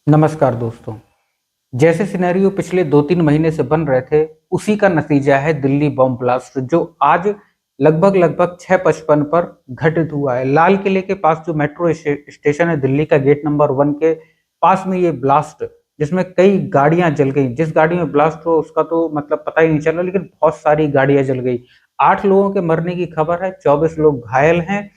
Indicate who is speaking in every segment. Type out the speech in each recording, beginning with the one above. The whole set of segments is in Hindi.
Speaker 1: नमस्कार दोस्तों। जैसे सिनेरियो पिछले 2-3 महीने से बन रहे थे, उसी का नतीजा है दिल्ली बॉम्ब ब्लास्ट जो आज लगभग 6:55 पर घटित हुआ है। लाल किले के पास जो मेट्रो स्टेशन है दिल्ली का, गेट नंबर 1 के पास में ये ब्लास्ट, जिसमें कई गाड़ियां जल गई। जिस गाड़ी में ब्लास्ट हुआ उसका तो मतलब पता ही नहीं चला, लेकिन बहुत सारी गाड़ियां जल गई। 8 लोगों के मरने की खबर है, 24 लोग घायल हैं।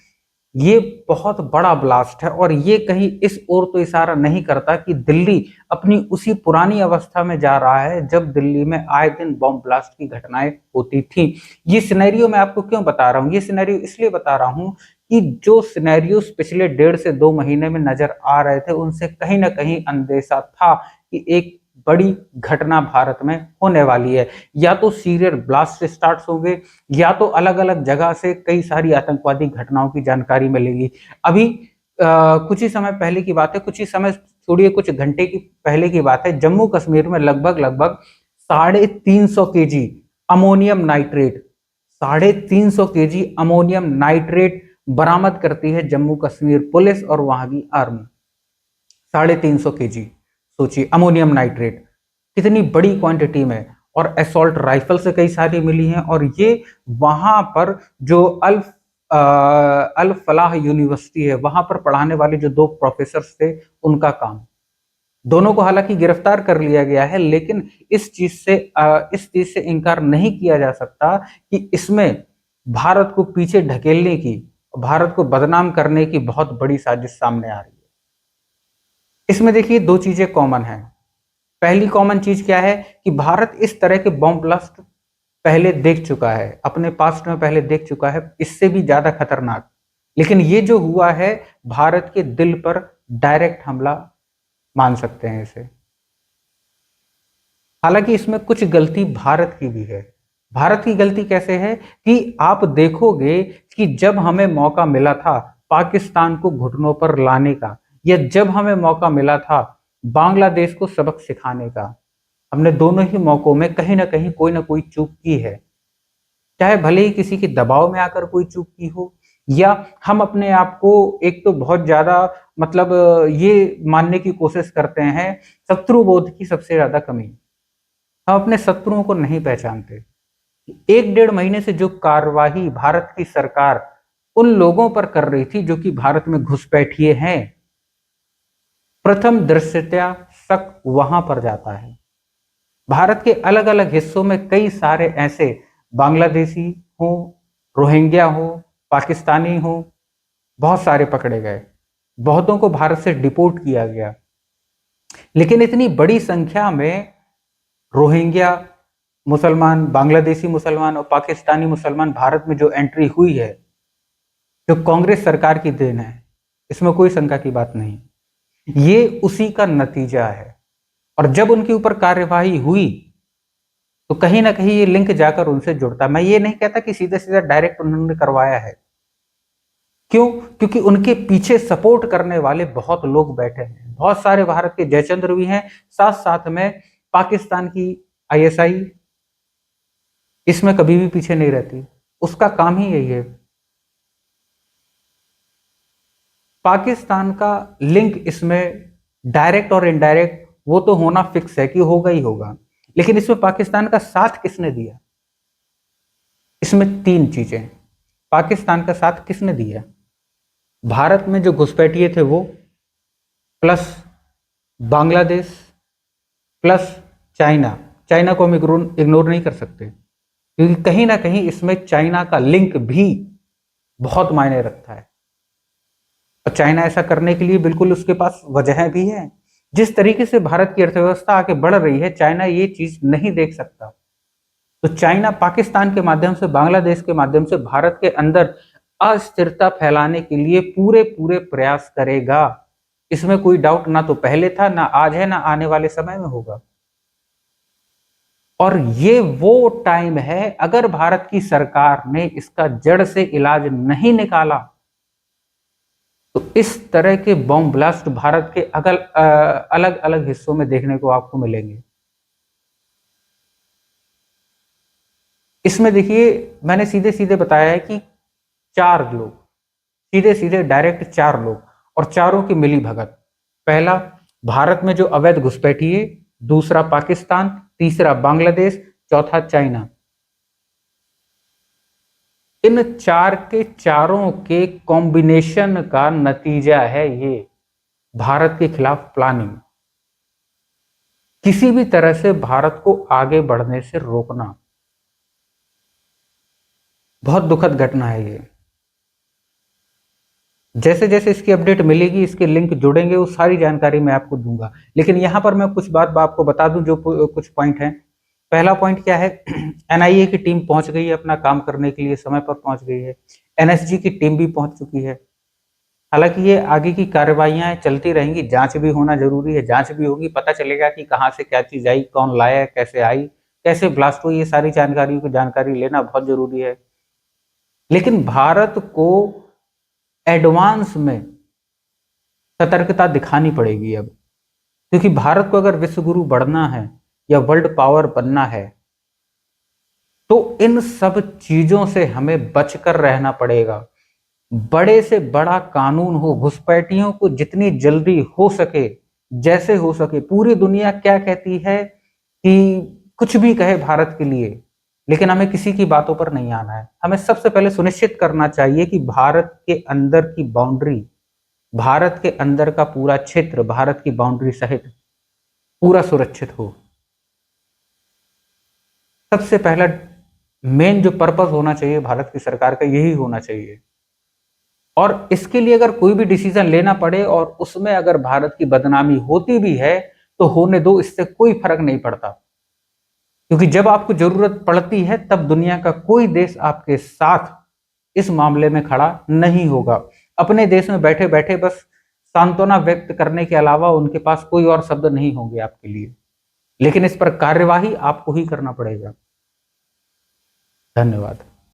Speaker 1: ये बहुत बड़ा ब्लास्ट है और ये कहीं इस ओर तो इशारा नहीं करता कि दिल्ली अपनी उसी पुरानी अवस्था में जा रहा है जब दिल्ली में आए दिन बॉम्ब ब्लास्ट की घटनाएं होती थी। ये सिनेरियो मैं आपको क्यों बता रहा हूँ? ये सिनेरियो इसलिए बता रहा हूँ कि जो सिनेरियोस पिछले 1.5 से 2 महीने में नजर आ रहे थे, उनसे कहीं ना कहीं अंदेशा था कि एक बड़ी घटना भारत में होने वाली है। या तो सीरियल ब्लास्ट स्टार्ट होंगे, या तो अलग अलग जगह से कई सारी आतंकवादी घटनाओं की जानकारी मिलेगी। अभी कुछ ही समय पहले की बात है, कुछ ही समय छोड़िए, कुछ घंटे की पहले की बात है, जम्मू कश्मीर में लगभग 350 KG ammonium nitrate 350 KG ammonium nitrate बरामद करती है जम्मू कश्मीर पुलिस और वहां की आर्मी। 350 केजी, सोचिए, अमोनियम नाइट्रेट कितनी बड़ी क्वांटिटी में। और असॉल्ट राइफल से कई सारी मिली हैं। और ये वहां पर जो अल फलाह यूनिवर्सिटी है, वहां पर पढ़ाने वाले जो 2 प्रोफेसर थे, उनका काम। दोनों को हालांकि गिरफ्तार कर लिया गया है, लेकिन इस चीज से इनकार नहीं किया जा सकता कि इसमें भारत को पीछे ढकेलने की, भारत को बदनाम करने की बहुत बड़ी साजिश सामने आ रही है। इसमें देखिए 2 चीजें कॉमन हैं। पहली कॉमन चीज क्या है कि भारत इस तरह के बॉम्ब ब्लास्ट पहले देख चुका है, अपने पास्ट में पहले देख चुका है, इससे भी ज्यादा खतरनाक। लेकिन ये जो हुआ है, भारत के दिल पर डायरेक्ट हमला मान सकते हैं इसे। हालांकि इसमें कुछ गलती भारत की भी है। भारत की गलती कैसे है कि आप देखोगे कि जब हमें मौका मिला था पाकिस्तान को घुटनों पर लाने का, या जब हमें मौका मिला था बांग्लादेश को सबक सिखाने का, हमने दोनों ही मौकों में कहीं ना कोई चूक की है। चाहे भले ही किसी के दबाव में आकर कोई चूक की हो, या हम अपने आप को एक तो बहुत ज्यादा मतलब ये मानने की कोशिश करते हैं, शत्रु बोध की सबसे ज्यादा कमी। हम अपने शत्रुओं को नहीं पहचानते। 1-1.5 महीने से जो कार्यवाही भारत की सरकार उन लोगों पर कर रही थी जो कि भारत में घुसपैठिए हैं, प्रथम दृष्टया शक वहां पर जाता है। भारत के अलग अलग हिस्सों में कई सारे ऐसे बांग्लादेशी हो, रोहिंग्या हो, पाकिस्तानी हो, बहुत सारे पकड़े गए। बहुतों को भारत से डिपोर्ट किया गया। लेकिन इतनी बड़ी संख्या में रोहिंग्या मुसलमान, बांग्लादेशी मुसलमान और पाकिस्तानी मुसलमान भारत में जो एंट्री हुई है, जो कांग्रेस सरकार की देन है, इसमें कोई शंका की बात नहीं। ये उसी का नतीजा है। और जब उनके ऊपर कार्यवाही हुई तो कहीं ना कहीं ये लिंक जाकर उनसे जुड़ता। मैं ये नहीं कहता कि सीधा सीधा डायरेक्ट उन्होंने करवाया है। क्यों? क्योंकि उनके पीछे सपोर्ट करने वाले बहुत लोग बैठे हैं, बहुत सारे भारत के जयचंद्र भी हैं, साथ साथ में पाकिस्तान की आईएसआई इसमें कभी भी पीछे नहीं रहती। उसका काम ही यही है। पाकिस्तान का लिंक इसमें डायरेक्ट और इनडायरेक्ट वो तो होना फिक्स है कि होगा ही होगा। लेकिन इसमें पाकिस्तान का साथ किसने दिया? इसमें 3 चीजें। पाकिस्तान का साथ किसने दिया? भारत में जो घुसपैठिए थे वो, plus Bangladesh, plus China. China को हम इग्नोर नहीं कर सकते, क्योंकि कहीं ना कहीं इसमें चाइना का लिंक भी बहुत मायने रखता है। और चाइना ऐसा करने के लिए बिल्कुल उसके पास वजह भी है। जिस तरीके से भारत की अर्थव्यवस्था आगे बढ़ रही है, चाइना ये चीज नहीं देख सकता। तो चाइना पाकिस्तान के माध्यम से, बांग्लादेश के माध्यम से भारत के अंदर अस्थिरता फैलाने के लिए पूरे पूरे प्रयास करेगा। इसमें कोई डाउट ना तो पहले था, ना आज है, ना आने वाले समय में होगा। और ये वो टाइम है, अगर भारत की सरकार ने इसका जड़ से इलाज नहीं निकाला तो इस तरह के बॉम्ब ब्लास्ट भारत के अलग अलग हिस्सों में देखने को आपको मिलेंगे। इसमें देखिए, मैंने सीधे सीधे बताया है कि 4 लोग, सीधे सीधे डायरेक्ट 4 लोग, और चारों की मिली भगत। पहला, भारत में जो अवैध घुसपैठिए, दूसरा पाकिस्तान, तीसरा बांग्लादेश, चौथा चाइना। इन चार के चारों के कॉम्बिनेशन का नतीजा है ये भारत के खिलाफ प्लानिंग, किसी भी तरह से भारत को आगे बढ़ने से रोकना। बहुत दुखद घटना है ये। जैसे जैसे इसकी अपडेट मिलेगी, इसके लिंक जुड़ेंगे, वो सारी जानकारी मैं आपको दूंगा। लेकिन यहां पर मैं कुछ बात आपको बता दूं, जो कुछ पॉइंट हैं। पहला पॉइंट क्या है, एनआईए की टीम पहुंच गई है, अपना काम करने के लिए समय पर पहुंच गई है। एनएसजी की टीम भी पहुंच चुकी है। हालांकि ये आगे की कार्रवाइयां चलती रहेंगी, जांच भी होना जरूरी है, जांच भी होगी, पता चलेगा कि कहां से क्या चीज आई, कौन लाया, कैसे आई, कैसे ब्लास्ट हुई, ये सारी जानकारियों की जानकारी लेना बहुत जरूरी है। लेकिन भारत को एडवांस में सतर्कता दिखानी पड़ेगी अब, क्योंकि भारत को अगर विश्व गुरु बढ़ना है या वर्ल्ड पावर बनना है, तो इन सब चीजों से हमें बचकर रहना पड़ेगा। बड़े से बड़ा कानून हो, घुसपैठियों को जितनी जल्दी हो सके, जैसे हो सके, पूरी दुनिया क्या कहती है कि कुछ भी कहे भारत के लिए, लेकिन हमें किसी की बातों पर नहीं आना है। हमें सबसे पहले सुनिश्चित करना चाहिए कि भारत के अंदर की बाउंड्री, भारत के अंदर का पूरा क्षेत्र, भारत की बाउंड्री सहित पूरा सुरक्षित हो। सबसे पहला मेन जो पर्पस होना चाहिए भारत की सरकार का, यही होना चाहिए। और इसके लिए अगर कोई भी डिसीजन लेना पड़े और उसमें अगर भारत की बदनामी होती भी है, तो होने दो, इससे कोई फर्क नहीं पड़ता। क्योंकि जब आपको जरूरत पड़ती है, तब दुनिया का कोई देश आपके साथ इस मामले में खड़ा नहीं होगा। अपने देश में बैठे बैठे बस सांत्वना व्यक्त करने के अलावा उनके पास कोई और शब्द नहीं होंगे आपके लिए। लेकिन इस पर कार्यवाही आपको ही करना पड़ेगा। धन्यवाद।